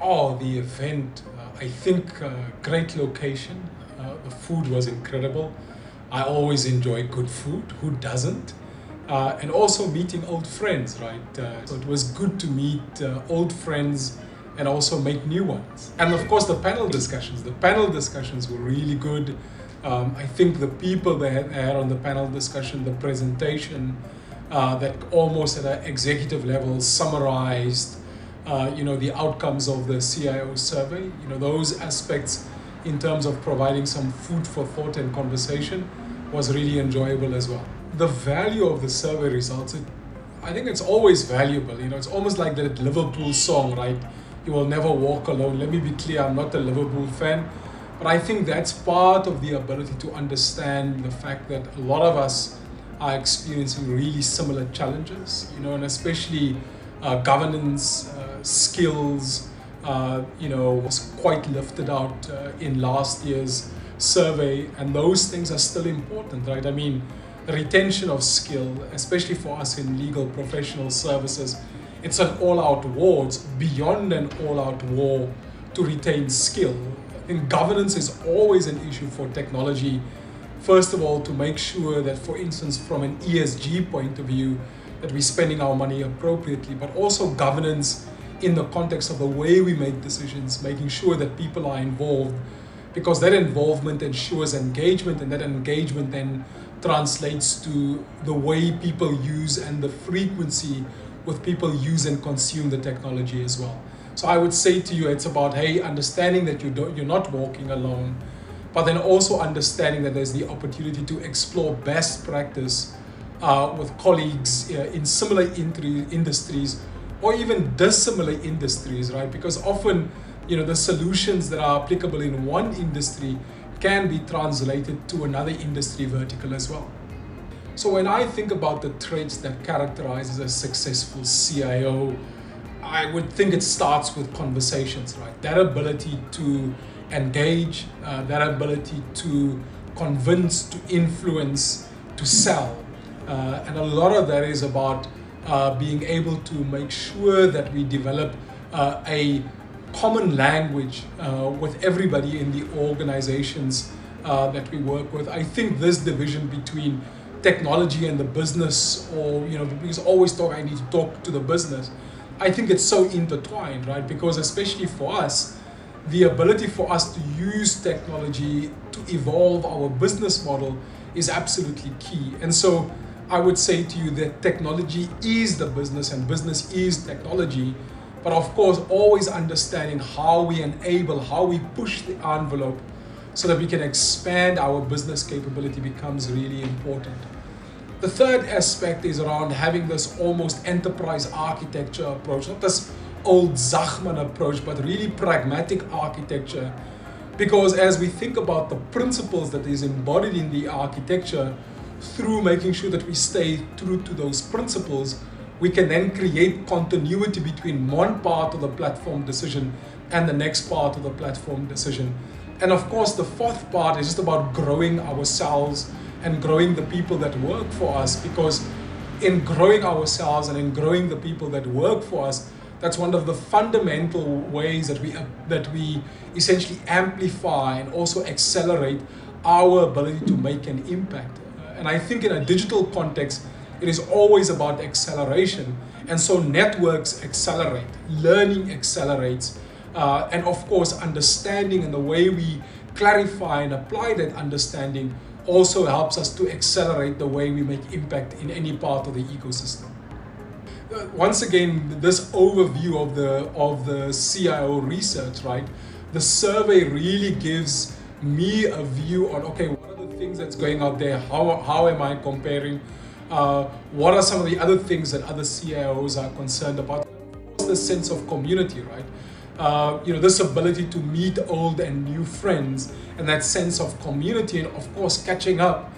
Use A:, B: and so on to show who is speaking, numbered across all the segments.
A: Oh, the event, I think great location. The food was incredible. I always enjoy good food. Who doesn't? And also meeting old friends, right? So it was good to meet old friends and also make new ones. And of course, the panel discussions. The panel discussions were really good. I think the people that had on the panel discussion, the presentation that almost at an executive level summarized the outcomes of the CIO survey, those aspects in terms of providing some food for thought and conversation was really enjoyable as well. The value of the survey results, I think it's always valuable. It's almost like that Liverpool song, right? You will never walk alone. Let me be clear, I'm not a Liverpool fan, but I think that's part of the ability to understand the fact that a lot of us are experiencing really similar challenges, and especially governance, skills, was quite lifted out in last year's survey, and those things are still important, right? I mean, the retention of skill, especially for us in legal professional services, it's an all-out war. It's beyond an all-out war to retain skill. I think governance is always an issue for technology. First of all, to make sure that, for instance, from an ESG point of view, that we're spending our money appropriately, but also governance in the context of the way we make decisions, making sure that people are involved, because that involvement ensures engagement, and that engagement then translates to the way people use and the frequency with people use and consume the technology as well. So I would say to you, it's about, hey, understanding that you're not walking alone, but then also understanding that there's the opportunity to explore best practice with colleagues in similar industries or even dissimilar industries, right? Because often, the solutions that are applicable in one industry can be translated to another industry vertical as well. So when I think about the traits that characterizes a successful CIO, I would think it starts with conversations, right? That ability to engage, that ability to convince, to influence, to sell. And a lot of that is about being able to make sure that we develop a common language with everybody in the organizations that we work with. I think this division between technology and the business, or because I always talk, I need to talk to the business. I think it's so intertwined, right? Because especially for us, the ability for us to use technology to evolve our business model is absolutely key. And so I would say to you that technology is the business and business is technology. But of course, always understanding how we enable, how we push the envelope so that we can expand our business capability becomes really important. The third aspect is around having this almost enterprise architecture approach, not this old Zachman approach, but really pragmatic architecture. Because as we think about the principles that is embodied in the architecture, through making sure that we stay true to those principles, we can then create continuity between one part of the platform decision and the next part of the platform decision. And of course, the fourth part is just about growing ourselves and growing the people that work for us, because in growing ourselves and in growing the people that work for us, that's one of the fundamental ways that we essentially amplify and also accelerate our ability to make an impact. And I think in a digital context, it is always about acceleration. And so networks accelerate, learning accelerates, and of course, understanding and the way we clarify and apply that understanding also helps us to accelerate the way we make impact in any part of the ecosystem. Once again, this overview of the CIO research, right? The survey really gives me a view on, okay, what are the things that's going out there? How am I comparing? What are some of the other things that other CIOs are concerned about? Of course, the sense of community, right? This ability to meet old and new friends, and that sense of community, and of course, catching up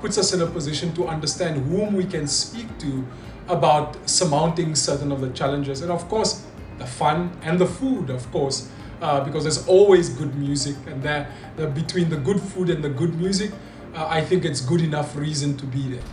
A: puts us in a position to understand whom we can speak to about surmounting certain of the challenges. And of course, the fun and the food, of course, because there's always good music, and between the good food and the good music, I think it's good enough reason to be there.